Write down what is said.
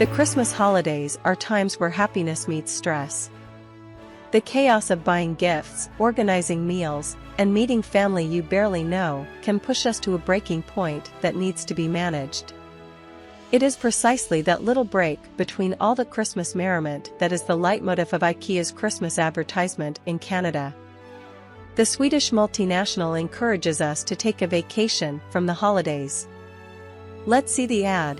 The Christmas holidays are times where happiness meets stress. The chaos of buying gifts, organizing meals, and meeting family you barely know can push us to a breaking point that needs to be managed. It is precisely that little break between all the Christmas merriment that is the leitmotif of Ikea's Christmas advertisement in Canada. The Swedish multinational encourages us to take a vacation from the holidays. Let's see the ad.